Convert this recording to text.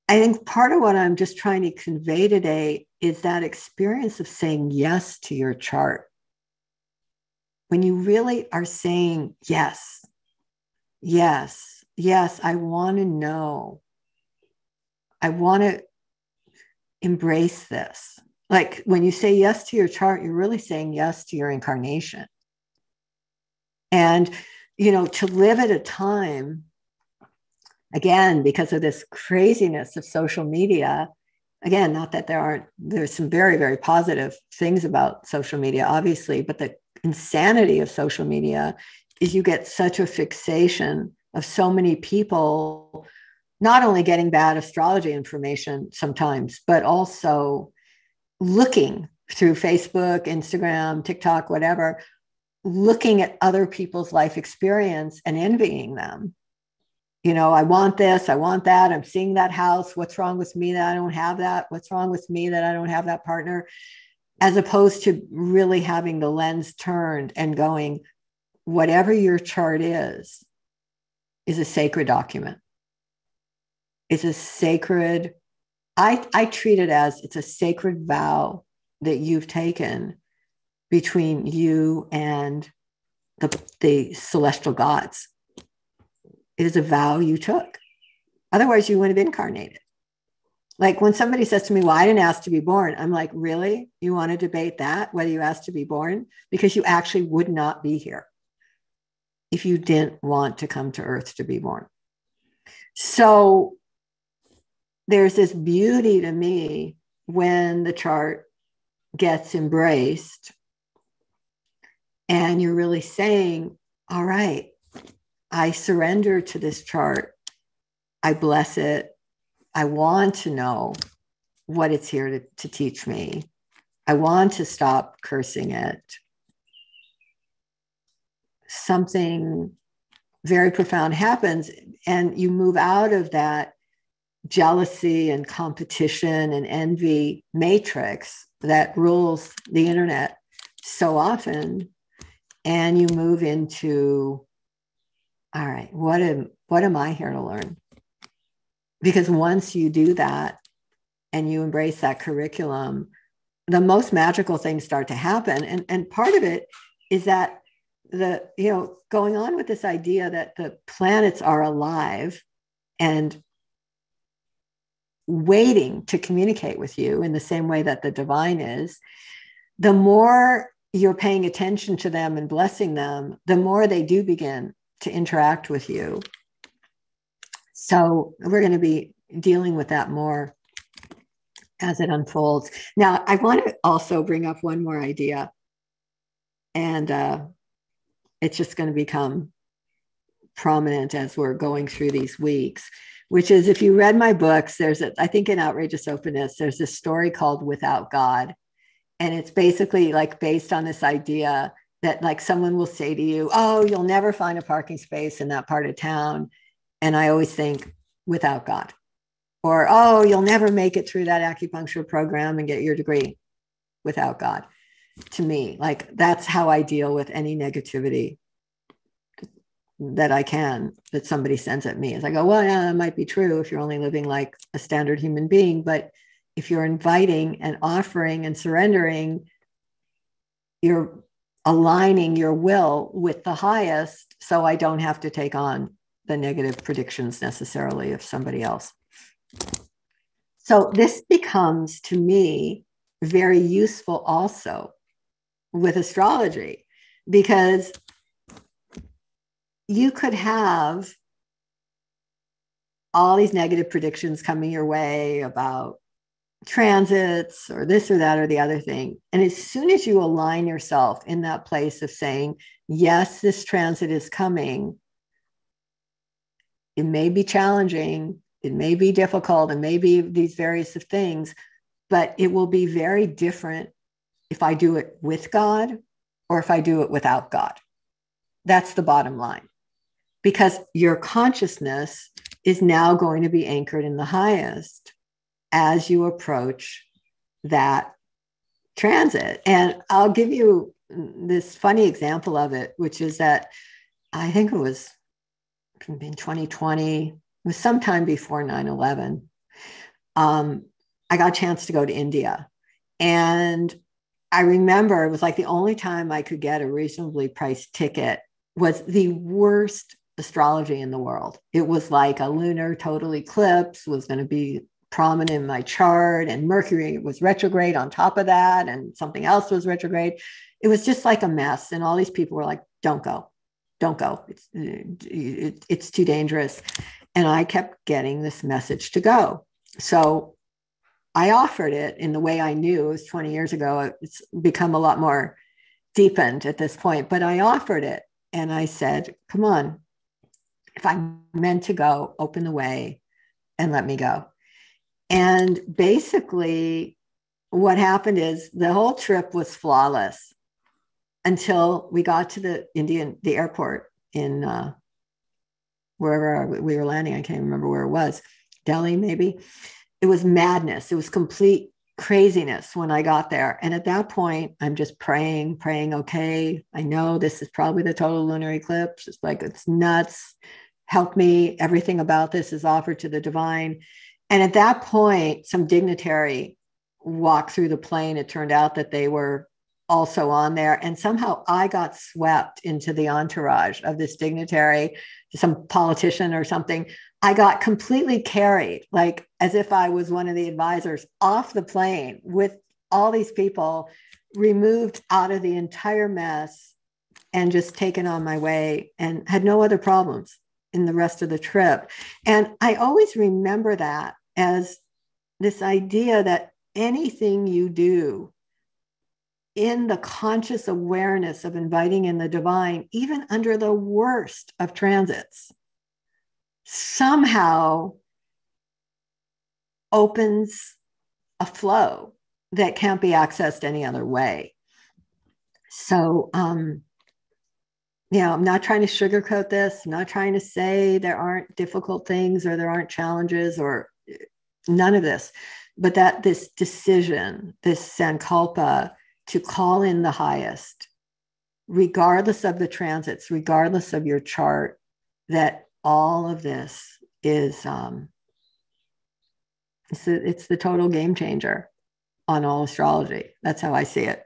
I think part of what I'm just trying to convey today is that experience of saying yes to your chart. When you really are saying yes, yes, yes, I want to know. I want to embrace this. Like when you say yes to your chart, you're really saying yes to your incarnation. And, to live at a time, again, because of this craziness of social media, again, not that there's some very, very positive things about social media, obviously, but the insanity of social media is you get such a fixation of so many people not only getting bad astrology information sometimes, but also looking through Facebook, Instagram, TikTok, whatever, looking at other people's life experience and envying them. I want this, I want that, I'm seeing that house. What's wrong with me that I don't have that? What's wrong with me that I don't have that partner? As opposed to really having the lens turned and going, whatever your chart is a sacred document. It's a sacred, I treat it as it's a sacred vow that you've taken between you and the celestial gods. It is a vow you took. Otherwise, you wouldn't have incarnated. Like when somebody says to me, well, I didn't ask to be born. I'm like, really? You want to debate that, whether you asked to be born? Because you actually would not be here if you didn't want to come to Earth to be born. So there's this beauty to me when the chart gets embraced and you're really saying, all right, I surrender to this chart. I bless it. I want to know what it's here to teach me. I want to stop cursing it. Something very profound happens, and you move out of that jealousy and competition and envy matrix that rules the internet so often, and you move into, all right, what am I here to learn? Because once you do that and you embrace that curriculum, the most magical things start to happen. And part of it is that going on with this idea that the planets are alive and waiting to communicate with you in the same way that the divine is, the more you're paying attention to them and blessing them, the more they do begin to interact with you. So we're going to be dealing with that more as it unfolds. Now, I want to also bring up one more idea, and it's just going to become prominent as we're going through these weeks, which is, if you read my books, I think in Outrageous Openness, there's this story called Without God. And it's basically like based on this idea that like someone will say to you, oh, you'll never find a parking space in that part of town. And I always think, without God. Or, oh, you'll never make it through that acupuncture program and get your degree, without God. To me, like that's how I deal with any negativity that I can, that somebody sends at me. It's like, oh, well, yeah, that might be true if you're only living like a standard human being. But if you're inviting and offering and surrendering, you're aligning your will with the highest, so I don't have to take on the negative predictions necessarily of somebody else. So this becomes, to me, very useful also with astrology, because you could have all these negative predictions coming your way about transits or this or that or the other thing. And as soon as you align yourself in that place of saying, yes, this transit is coming, it may be challenging, it may be difficult, it may be these various things, but it will be very different if I do it with God or if I do it without God. That's the bottom line. Because your consciousness is now going to be anchored in the highest as you approach that transit. And I'll give you this funny example of it, which is that I think it was in 2020, it was sometime before 9/11. I got a chance to go to India. And I remember it was like the only time I could get a reasonably priced ticket was the worst astrology in the world. It was like a lunar total eclipse was going to be prominent in my chart, and Mercury was retrograde on top of that, and something else was retrograde. It was just like a mess. And all these people were like, don't go, don't go. It's too dangerous. And I kept getting this message to go. So I offered it in the way I knew. It was 20 years ago. It's become a lot more deepened at this point, but I offered it. And I said, come on, if I'm meant to go, open the way and let me go. And basically, what happened is the whole trip was flawless until we got to the airport in wherever we were landing. I can't remember where it was, Delhi, maybe. It was madness. It was complete craziness when I got there. And at that point, I'm just praying, okay, I know this is probably the total lunar eclipse. It's like, it's nuts. Help me. Everything about this is offered to the divine. And at that point, some dignitary walked through the plane. It turned out that they were also on there. And somehow I got swept into the entourage of this dignitary, some politician or something. I got completely carried, like as if I was one of the advisors, off the plane with all these people, removed out of the entire mess and just taken on my way, and had no other problems in the rest of the trip. And I always remember that as this idea that anything you do in the conscious awareness of inviting in the divine, even under the worst of transits, somehow opens a flow that can't be accessed any other way. So, I'm not trying to sugarcoat this. I'm not trying to say there aren't difficult things or there aren't challenges or none of this, but that this decision, this sankalpa to call in the highest, regardless of the transits, regardless of your chart, that all of this is it's the total game changer on all astrology. That's how I see it.